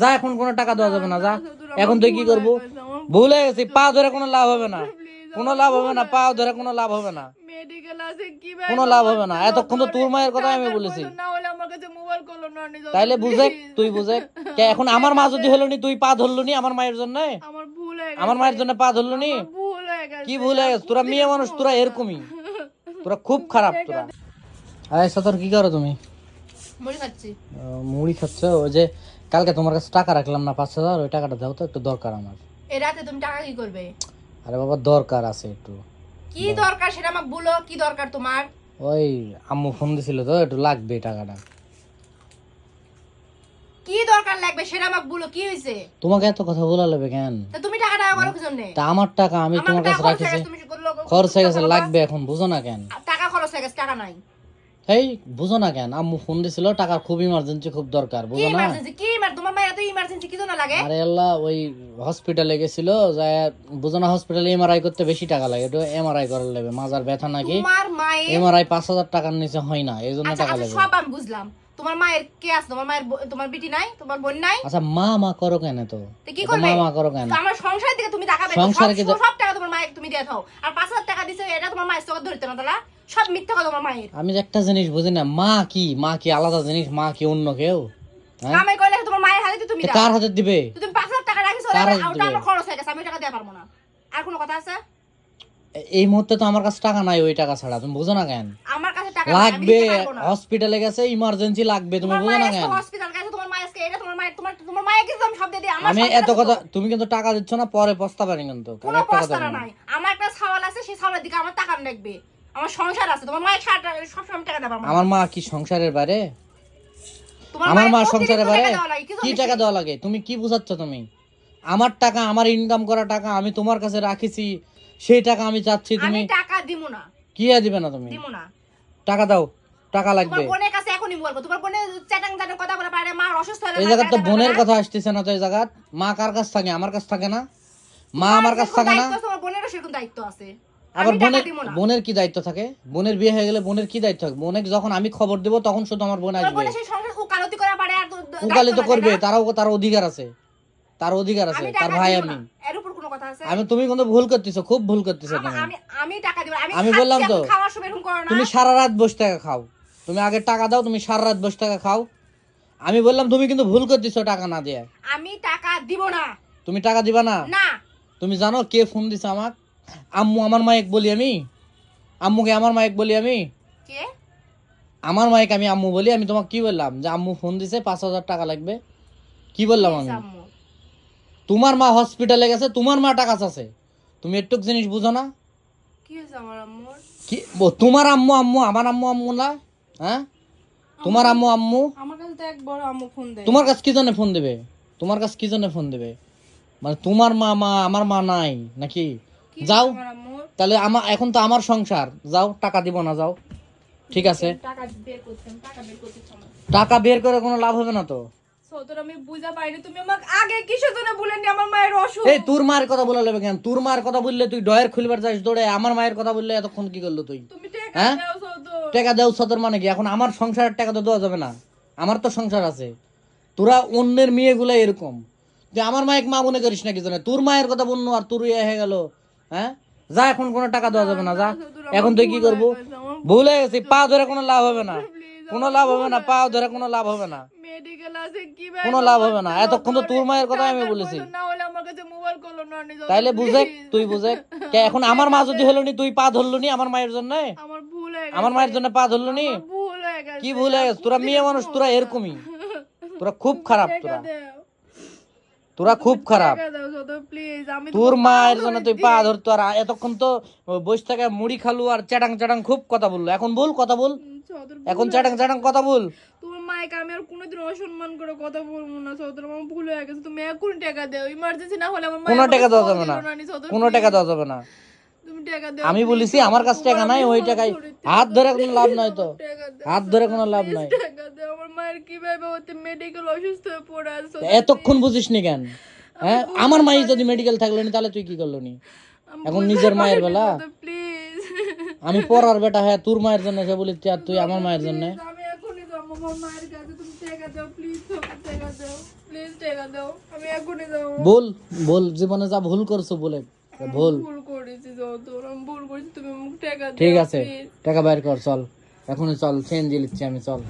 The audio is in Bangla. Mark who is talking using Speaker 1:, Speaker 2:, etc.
Speaker 1: যা, এখন কোনো টাকা দেওয়া যাবে না, যা। এখন তুই কি করবো? ভুলে গেছি, পা ধরে কোনো লাভ হবে না, কোনো লাভ হবে না, পা ধরে কোনো লাভ হবে না, কোনো লাভ হবে না। এতক্ষণ তো তোর মায়ের কথা আমি বলেছি, তাইলে বুঝে, তুই বুঝে। এখন আমার মা যদি হলো নি, তুই পা ধরলো নি আমার মায়ের জন্য, আমার মায়ের জন্য পা ধরলো নি। কি ভুল হয়ে গেছে? তোরা মেয়ে মানুষ, তোরা এরকমই, তোরা খুব খারাপ তোরা। আচ্ছা, তোর কি করো তুমি? মুড়ি খাচ্ছ? ওই যে কালকে তোমার কাছে টাকা রাখলাম না 5,000, ওই টাকাটা দাও তো, একটু দরকার আমার।
Speaker 2: এই রাতে তুমি টাকা কি করবে?
Speaker 1: আরে বাবা, দরকার আছে একটু।
Speaker 2: কি দরকার সেটা আমাকে বলো, কি দরকার তোমার?
Speaker 1: ওই আম্মু ফোন দিছিল তো, একটু লাগবে টাকাটা।
Speaker 2: কি দরকার লাগবে সেটা আমাকে বলো, কি হইছে?
Speaker 1: তোমাকে এত কথা বলা লাগবে কেন?
Speaker 2: তা তুমি টাকাটা করো কি জন্য?
Speaker 1: তা আমার টাকা আমি তোমার কাছে রাখিছি, খরচ হয়ে গেছে, লাগবে এখন, বুঝো না কেন?
Speaker 2: টাকা খরচ হয়ে গেছে, টাকা নাই।
Speaker 1: এই বুঝো না কেন? আম্মু ফোন দিছিল, টাকা খুব ইমার্জেন্সি, খুব দরকার,
Speaker 2: কি
Speaker 1: বুঝো না?
Speaker 2: ইমার্জেন্সি? কি তোমার মায়ের এত ইমার্জেন্সি কি জন্য লাগে?
Speaker 1: আরে আল্লাহ, ওই হসপিটালে গেছিল, যায় বুঝো না, হসপিটালে এমআরআই করতে বেশি টাকা লাগে, একটু এমআরআই করার লাগবে, মাজার ব্যথা নাকি,
Speaker 2: তোমার মায়ের
Speaker 1: এমআরআই 5,000 টাকার নিচে হয় না, এই জন্য
Speaker 2: আচ্ছা
Speaker 1: টাকা
Speaker 2: আচ্ছা
Speaker 1: লাগে।
Speaker 2: সব আমি বুঝলাম। তোমার মায়ের কে আছে? তোমার মায়ের তোমার বিটি নাই? তোমার বোন নাই?
Speaker 1: আচ্ছা, মা করো কেন তো?
Speaker 2: তো কি করবে?
Speaker 1: মা করো কেন?
Speaker 2: তো আমার সংসার থেকে তুমি টাকা বের করো,
Speaker 1: সংসারে কি
Speaker 2: সব টাকা তোমার মায়ের তুমি দিয়ে দাও। আর 5,000 টাকা দিছো, এটা তোমার মায়ের চোখে ধরতে না তালা? সব মিথ্যা কথা তোমার মায়ের।
Speaker 1: আমি যে একটা জিনিস বুঝি না, মা কি আলাদা জিনিস, মা কি অন্য কেউ? হ্যাঁ,
Speaker 2: আমি কইলে তোমার মায়ের হাতে তুমি দাও।
Speaker 1: কার হাতে দিবে?
Speaker 2: তুমি 5,000 টাকা রাখিছো,
Speaker 1: কার হাতে
Speaker 2: ওটা
Speaker 1: দিবে?
Speaker 2: আমার খরচ হয়ে গেছে, আমি টাকা দিতে পারবো না। আর কোনো কথা আছে?
Speaker 1: এই মুহূর্তে তো আমার কাছে টাকা নাই, ওই টাকা ছাড়া, তুমি বুঝো না কেন?
Speaker 2: আমার কাছে টাকা নাই, আমি
Speaker 1: লাগবে,
Speaker 2: দিতে পারবো না।
Speaker 1: হসপিটালে গেছে, ইমার্জেন্সি লাগবে, তুমি বুঝো না কেন?
Speaker 2: হসপিটাল গেছে, তোমার মায়ের এটা তোমার মায়ের, তোমার মায়ের কিছু আমি সব দিয়ে দিই। আমার
Speaker 1: আমি এত কথা, তুমি কিন্তু টাকা দিচ্ছ না, পরে পস্তাবেন কিন্তু।
Speaker 2: কোনো পস্তানা নাই। আমার একটা ছাওয়াল আছে, সেই ছাওয়ালের দিকে আমার টাকা লাগবে। আমার সংসার আছে, তোমার মায়ের সব সময় টাকা দেবা।
Speaker 1: আমার মা কি সংসারের বাইরে?
Speaker 2: তোমার
Speaker 1: আমার মা
Speaker 2: মায়ের
Speaker 1: সংসারের
Speaker 2: প্রতিদিন
Speaker 1: বাইরে?
Speaker 2: টাকা দেওয়া লাগে,
Speaker 1: কি টাকা দেওয়া লাগে? তুমি কি বুঝাচ্ছ তুমি? আমার টাকা, আমার ইনকাম করা টাকা আমি তোমার কাছে রাখিছি, সেই টাকা আমি চাচ্ছি,
Speaker 2: আমি
Speaker 1: তুমি
Speaker 2: টাকা দিব না।
Speaker 1: কি দিবে না? তুমি
Speaker 2: দিব না।
Speaker 1: টাকা দাও, টাকা লাগবে।
Speaker 2: তোমার বোনের কাছে এখনই বলবো, তোমার বোনের চ্যাটাং চ্যাটাং কথা বলে পারে, মা অসুস্থ হলে
Speaker 1: এই জায়গা তো বোনের কথা আসতেছে না তো, এই জায়গা মা কার কাছ থাকে? আমার কাছ থাকে না? মা আমার কাছ থাকে না?
Speaker 2: তোমার বোনেরও সেরকম দায়িত্ব আছে।
Speaker 1: আবার বোনের কি দায়িত্ব থাকে? বোনের বিয়ে হয়ে গেলে বোনের কি দায়িত্ব থাকে? বোনের যখন আমি খবর দেবো, তখন শুধু আমার বোন আসবে।
Speaker 2: বোনের সেই সংসার উকালতি করা পারে, আর
Speaker 1: উকালি তো করবে, তার অধিকার আছে, তার অধিকার আছে, তার ভাই আমি।
Speaker 2: এর উপর কোনো কথা আছে?
Speaker 1: আমি, তুমি কিন্তু ভুল করতেছো, খুব ভুল করতেছো তুমি।
Speaker 2: আমি টাকা দিব।
Speaker 1: আমি বললাম তো,
Speaker 2: খাওয়ার সময় এরকম করো না।
Speaker 1: তুমি সারা রাত বসে টাকা খাও, তুমি আগে টাকা দাও, তুমি সারা রাত বসে টাকা খাও। আমি বললাম, তুমি কিন্তু ভুল করতেছো টাকা না দিয়ে।
Speaker 2: আমি টাকা দিব না।
Speaker 1: তুমি টাকা দিবা না?
Speaker 2: না।
Speaker 1: তুমি জানো কে ফোন দিছে আমাক? আম্মু, আমার মাইক বলি আমি, আম্মুকে আমার মাইক বলি আমি,
Speaker 2: কে?
Speaker 1: আমার মাইক আমি আম্মু বলি। আমি তোমাকে কি বললাম? যে আম্মু ফোন দিছে, 5,000 টাকা লাগবে। কি বললাম আমি? তোমার মা হসপিটালে গেছে, তোমার মা টাকা আছে, তুমি একটুক জিনিস বুঝো না?
Speaker 2: কি হইছে আমার আম্মুর?
Speaker 1: কি তোমার আম্মু আম্মু, আমার আম্মু না? হ্যাঁ, তোমার আম্মু
Speaker 2: আমার কাছে তো এক বড় আম্মু ফোন দেয়।
Speaker 1: তোমার কাছে কি জন্য ফোন দেবে? তোমার কাছে কি জন্য ফোন দেবে? মানে তোমার মা আমার মা নাই নাকি? যাও তাহলে, এখন তো আমার সংসার, যাও, টাকা দিব না, যাও, ঠিক আছে? টাকা বের করে কোনো লাভ হবে না তো।
Speaker 2: আমি বুঝা পাইনি, তুমি আমাকে আগে কিসের জন্য বলেননি আমার মায়ের অসুখ?
Speaker 1: এই তোর মায়ের কথা বলা লাগবে কেন? তোর মায়ের কথা বললে তুই ডয়ের খুলবার যাস দৌড়ে, আমার মায়ের কথা বললে এতক্ষণ কি করলো তুই?
Speaker 2: তুমি টাকা
Speaker 1: হ্যাঁ,
Speaker 2: দাও সৌদ।
Speaker 1: টাকা দেও সদর মানে কি? এখন আমার সংসারের টাকা তো দেওয়া যাবে না, আমার তো সংসার আছে। তোরা অন্যের মেয়েগুলো এরকম, যে আমার মায়ের মা মনে করিস না কি জানে? তোর মায়ের কথা বললো আর তোর ইয়ে হয়ে গেল। হ্যাঁ, যা, এখন কোনো টাকা দেওয়া যাবে না, যা। এখন তুই কি করবো? ভুল হয়ে গেছি, পা ধরে কোনো লাভ হবে না, কোনো লাভ হবে না, পা ধরে কোনো লাভ হবে না,
Speaker 2: মেডিকেল আছে কি ভাই?
Speaker 1: কোনো লাভ হবে না। এতক্ষণ তো তোর মায়ের কথা আমি বলেছি,
Speaker 2: না হলে আমার কাছে মোবাইল করলো না নি।
Speaker 1: তাইলে বুঝে, তুই বুঝে। এখন আমার মা যদি হলো নি, তুই পা ধরলো নি আমার মায়ের জন্য,
Speaker 2: আমার ভুল হয়ে গেছে,
Speaker 1: আমার মায়ের জন্য পা ধরলো নি।
Speaker 2: ভুল হয়ে গেছে।
Speaker 1: কি ভুল হয়ে গেছে? তোরা মেয়ে মানুষ, তোরা এরকমই, তোরা খুব খারাপ, তোরা খুব খারাপ।
Speaker 2: প্লিজ, আমি
Speaker 1: তোর মায়ের জন্য তুই পা ধরতো, আর এতক্ষণ তো বসে থেকে মুড়ি খালু আর চ্যাটাং চ্যাটাং খুব কথা বললো। এখন বল, কথা বল, এখন চ্যাটাং চ্যাটাং কথা বল।
Speaker 2: তোমার মাইকে আমি আর কোনোদিন অসম্মান করে কথা বলবো না সৌদর। আমার ভুল হয়ে গেছে, তুমি এখন টাকা দাও, ইমার্জেন্সি না হলে আমার
Speaker 1: কোনো টাকা দেওয়া যাবে না, কোনো টাকা দেওয়া যাবে না।
Speaker 2: তুমি টাকা দাও।
Speaker 1: আমি বলেছি আমার কাছে টাকা নাই, ওই টাকায় হাত ধরে কোনো লাভ নাই তো, হাত ধরে কোনো লাভ নাই।
Speaker 2: টাকা দাও, আমার মায়ের কিভাবে হতে মেডিকেল অসুস্থ হয়ে পড়ে আছে।
Speaker 1: এতক্ষণ বুঝিস নি কেন? হ্যাঁ, আমার মাই যদি মেডিকেল থাকলো নি, তাহলে তুই কি করলো নি? এখন নিজের মায়ের বেলা,
Speaker 2: প্লিজ।
Speaker 1: আমি পড়ার বেটা, হ্যাঁ তোর মায়ের জন্য সে বলি, আর তুই আমার মায়ের জন্য।
Speaker 2: আমি এখনই যাবো, আমার মায়ের কাছে তুমি টাকা দাও প্লিজ, টাকা দাও প্লিজ, টাকা দাও, আমি এখনই যাবো।
Speaker 1: বল বল, জীবনে যা ভুল করছো বলে ভুল।
Speaker 2: ভুল করেছি যৌতুর, আমি ভুল করেছি, তুমি আমাকে টাকা দাও
Speaker 1: ঠিক আছে,
Speaker 2: please।
Speaker 1: টাকা বাইর কর, চল এখনই চল, চেঞ্জ দিচ্ছি আমি, চল।